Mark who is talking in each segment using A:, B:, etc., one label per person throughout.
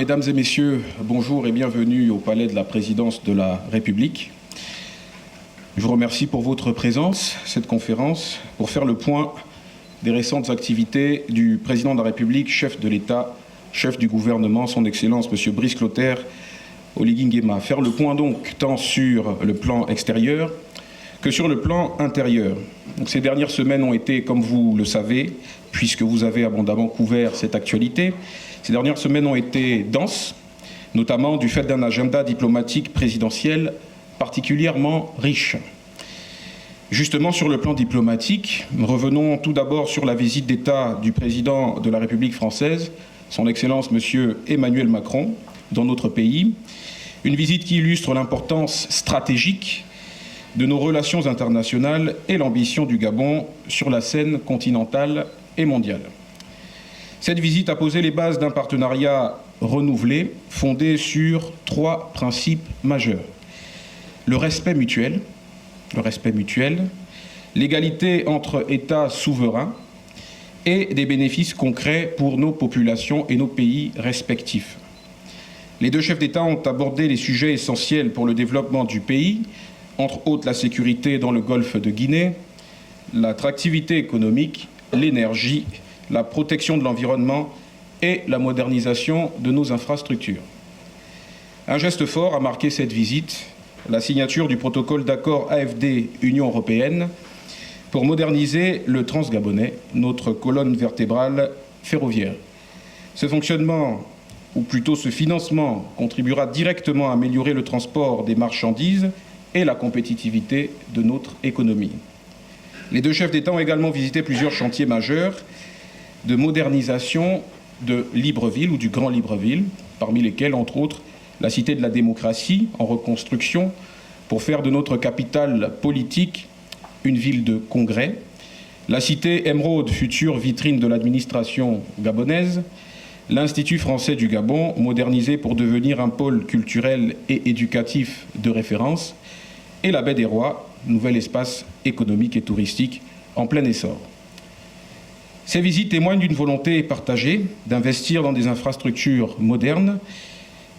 A: Mesdames et messieurs, bonjour et bienvenue au Palais de la Présidence de la République. Je vous remercie pour votre présence à cette conférence pour faire le point des récentes activités du Président de la République, chef de l'État, chef du gouvernement, son Excellence M. Brice Clotaire Oligui Nguema. Faire le point donc tant sur le plan extérieur que sur le plan intérieur. Donc, ces dernières semaines ont été, comme vous le savez, puisque vous avez abondamment couvert cette actualité, ces dernières semaines ont été denses, notamment du fait d'un agenda diplomatique présidentiel particulièrement riche. Justement, sur le plan diplomatique, revenons tout d'abord sur la visite d'État du président de la République française, son Excellence M. Emmanuel Macron, dans notre pays. Une visite qui illustre l'importance stratégique de nos relations internationales et l'ambition du Gabon sur la scène continentale et mondiale. Cette visite a posé les bases d'un partenariat renouvelé, fondé sur 3 principes majeurs. Le respect mutuel, l'égalité entre États souverains et des bénéfices concrets pour nos populations et nos pays respectifs. Les 2 chefs d'État ont abordé les sujets essentiels pour le développement du pays, entre autres la sécurité dans le golfe de Guinée, l'attractivité économique, l'énergie, la protection de l'environnement et la modernisation de nos infrastructures. Un geste fort a marqué cette visite, la signature du protocole d'accord AFD-Union européenne pour moderniser le transgabonais, notre colonne vertébrale ferroviaire. Ce fonctionnement, ou plutôt ce financement, contribuera directement à améliorer le transport des marchandises et la compétitivité de notre économie. Les 2 chefs d'État ont également visité plusieurs chantiers majeurs de modernisation de Libreville ou du Grand Libreville, parmi lesquels, entre autres, la Cité de la démocratie en reconstruction pour faire de notre capitale politique une ville de congrès, la Cité Émeraude, future vitrine de l'administration gabonaise, l'Institut français du Gabon, modernisé pour devenir un pôle culturel et éducatif de référence, et la Baie des Rois, nouvel espace économique et touristique en plein essor. Ces visites témoignent d'une volonté partagée d'investir dans des infrastructures modernes,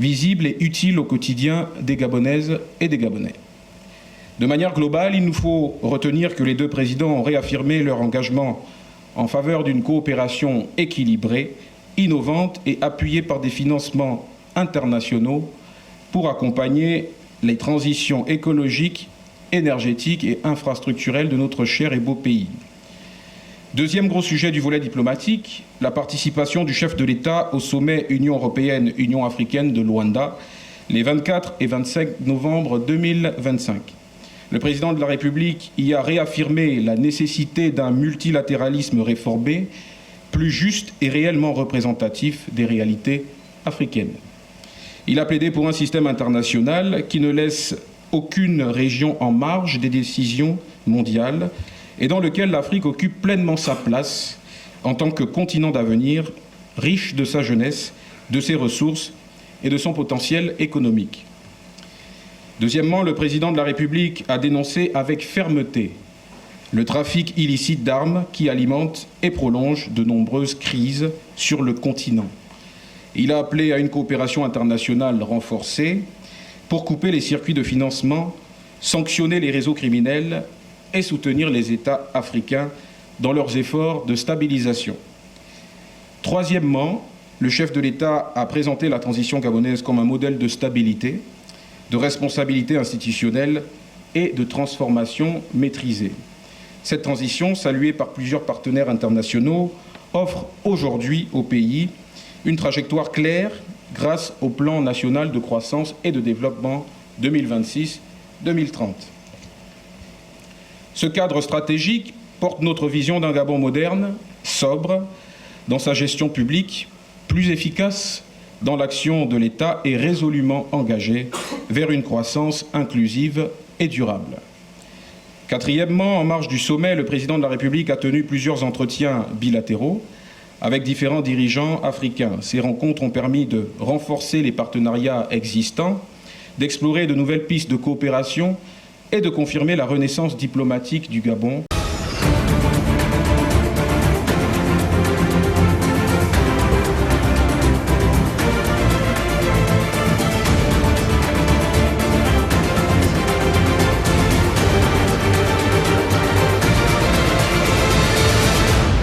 A: visibles et utiles au quotidien des Gabonaises et des Gabonais. De manière globale, il nous faut retenir que les 2 présidents ont réaffirmé leur engagement en faveur d'une coopération équilibrée, innovante et appuyée par des financements internationaux pour accompagner les transitions écologiques, énergétiques et infrastructurelles de notre cher et beau pays. Deuxième gros sujet du volet diplomatique, la participation du chef de l'État au sommet Union européenne-Union africaine de Luanda, les 24 et 25 novembre 2025. Le président de la République y a réaffirmé la nécessité d'un multilatéralisme réformé, plus juste et réellement représentatif des réalités africaines. Il a plaidé pour un système international qui ne laisse aucune région en marge des décisions mondiales et dans lequel l'Afrique occupe pleinement sa place en tant que continent d'avenir, riche de sa jeunesse, de ses ressources et de son potentiel économique. Deuxièmement, le président de la République a dénoncé avec fermeté le trafic illicite d'armes qui alimente et prolonge de nombreuses crises sur le continent. Il a appelé à une coopération internationale renforcée pour couper les circuits de financement, sanctionner les réseaux criminels et soutenir les États africains dans leurs efforts de stabilisation. Troisièmement, le chef de l'État a présenté la transition gabonaise comme un modèle de stabilité, de responsabilité institutionnelle et de transformation maîtrisée. Cette transition, saluée par plusieurs partenaires internationaux, offre aujourd'hui au pays une trajectoire claire grâce au plan national de croissance et de développement 2026-2030. Ce cadre stratégique porte notre vision d'un Gabon moderne, sobre, dans sa gestion publique, plus efficace dans l'action de l'État et résolument engagé vers une croissance inclusive et durable. Quatrièmement, en marge du sommet, le président de la République a tenu plusieurs entretiens bilatéraux avec différents dirigeants africains. Ces rencontres ont permis de renforcer les partenariats existants, d'explorer de nouvelles pistes de coopération et de confirmer la renaissance diplomatique du Gabon.